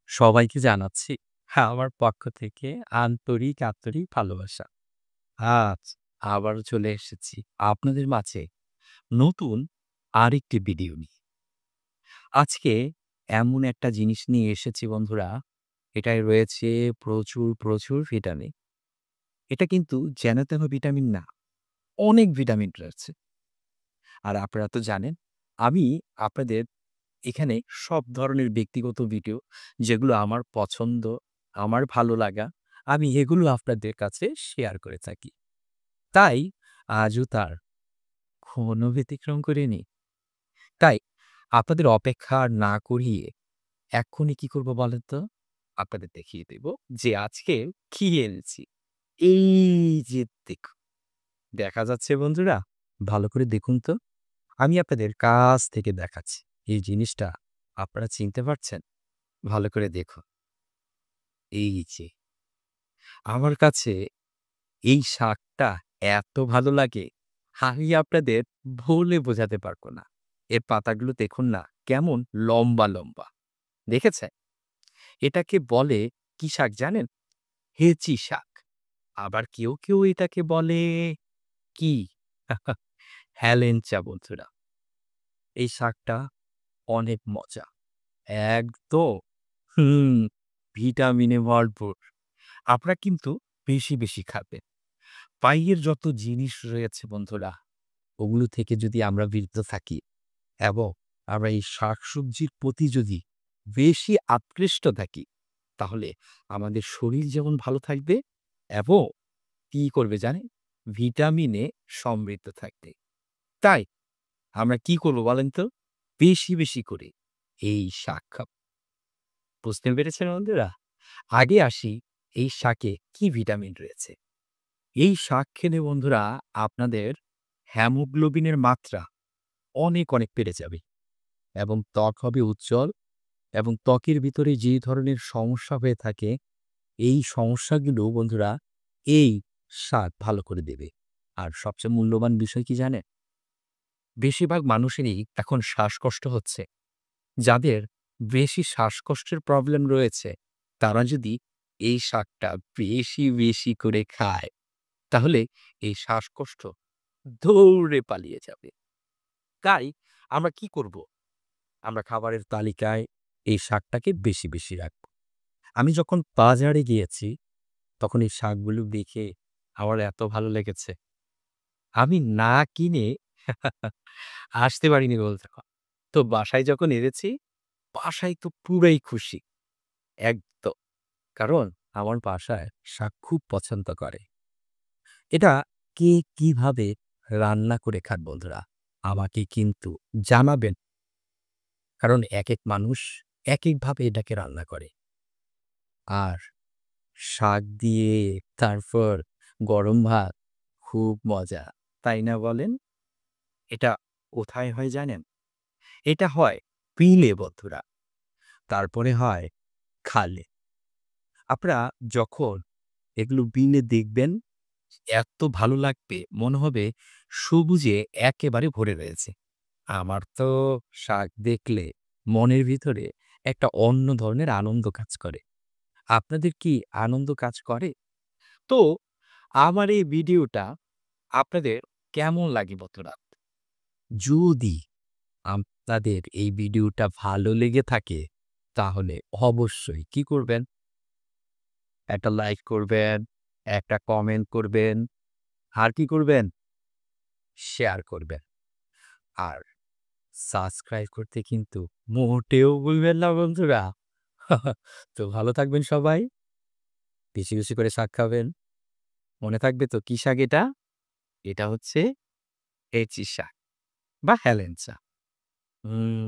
সবাইকে জানাচ্ছি আমার পক্ষ থেকে আন্তরিক ভালোবাসা। আজ আবারও চলে এসেছি আপনাদের মাঝে নতুন আরেকটি ভিডিও নিয়ে। আজকে এমন একটা জিনিস নিয়ে এসেছি বন্ধুরা, এটায় রয়েছে প্রচুর ভিটামিন। এটা কিন্তু যেন তেন ভিটামিন না, অনেক ভিটামিন রয়েছে। আর আপনারা তো জানেন, আমি আপনাদের এখানে সব ধরনের ব্যক্তিগত ভিডিও যেগুলো আমার পছন্দ, আমার ভালো লাগা, আমি এগুলো আপনাদের কাছে শেয়ার করে থাকি। তাই আজও তার কোনো ব্যতিক্রম করিনি। তাই আপনাদের অপেক্ষা আর না করিয়ে এক্ষুনি কি করব বলেন তো? আপনাদের দেখিয়ে দেব যে আজকে কি এনেছি। এই যে দেখুন, দেখা যাচ্ছে বন্ধুরা? ভালো করে দেখুন তো। আমি আপনাদের কাছ থেকে দেখাচ্ছি। এই জিনিসটা আপনারা চিনতে পারছেন? ভালো করে দেখুন। এই যে আমার কাছে এই শাকটা এত ভালো লাগে, আমি আপনাদের বলে বোঝাতে পারব না। এর পাতাগুলো দেখুন না, কেমন লম্বা। দেখেছেন? এটাকে বলে কি শাক জানেন? হেঁচি শাক। আবার কেউ এটাকে বলে কি? হেলেঞ্চা বন্ধুরা। এই শাকটা অনেক মজা। একদম হুম, ভিটামিনে ভরপুর। আপনারা কিন্তু বেশি খাবেন। বাইরের যত জিনিস রয়েছে বন্ধুরা, ওগুলো থেকে যদি আমরা বিরত থাকি এবং আমরা এই শাকসবজির প্রতি যদি বেশি আকৃষ্ট থাকি, তাহলে আমাদের শরীর যেমন ভালো থাকবে এবং কি করবে জানেন? ভিটামিনে সমৃদ্ধ থাকবে। তাই আমরা কি করব বলেন তো? বেশি করে এই শাক খাবো। বুঝতে পেরেছেন বন্ধুরা? আগে আসি এই শাকে কি ভিটামিন রয়েছে। এই শাক খেলে বন্ধুরা আপনাদের হেমোগ্লোবিনের মাত্রা অনেক বেড়ে যাবে এবং ত্বক হবে উজ্জ্বল এবং ত্বকের ভিতরে যে ধরনের সমস্যা হয়ে থাকে, এই সমস্যাগুলো বন্ধুরা এই শাক ভালো করে দেবে। আর সবচেয়ে মূল্যবান বিষয় কি জানেন? বেশিরভাগ মানুষেরই এখন শ্বাসকষ্ট হচ্ছে। যাদের বেশি শ্বাসকষ্টের প্রবলেম রয়েছে, তারা যদি এই শাকটা বেশি করে খায়, তাহলে এই শ্বাসকষ্ট দৌড়ে পালিয়ে যাবে। তাই আমরা কি করব? আমরা খাবারের তালিকায় এই শাকটাকে বেশি রাখব। আমি যখন বাজারে গিয়েছি, তখন এই শাকগুলো দেখে আমার এত ভালো লেগেছে। আমি না কিনে আসতে পারিনি বলতে তো বাসায় যখন এনেছি, বাসায় তো পুরাই খুশি। একদম। কারণ আমার বাসায় শাক খুব পছন্দ করে। এটা কে কিভাবে রান্না করে খান বন্ধুরা, আমাকে কিন্তু জানাবেন। কারণ একেক মানুষ একেকভাবে এটাকে রান্না করে। আর শাক দিয়ে তারপর গরম ভাত খুব মজা। তাই না বলেন? এটা কোথায় হয় জানেন? এটা হয় বিলে বন্ধুরা। তারপরে হয় খালে। আপনারা যখন এগুলো বিলে দেখবেন, এত ভালো লাগবে মনে হবে সবুজে একেবারে ভরে রয়েছে। আমার তো শাক দেখলে মনের ভিতরে একটা অন্য ধরনের আনন্দ কাজ করে। আপনাদের কি আনন্দ কাজ করে? তো আমার এই ভিডিওটা আপনাদের কেমন লাগে বন্ধুরা? যদি আপনাদের এই ভিডিওটা ভালো লেগে থাকে, তাহলে অবশ্যই কি করবেন? একটা লাইক করবেন, একটা কমেন্ট করবেন, আর কি করবেন? শেয়ার করবেন। আর সাবস্ক্রাইব করতে কিন্তু মোটেও ভুলবেন না বন্ধুরা। তো ভালো থাকবেন সবাই। বেশি করে শাক খাবেন। মনে থাকবে তো কি শাক এটা? এটা হচ্ছে হেঁচি শাক বা হেলেঞ্চা। হুম।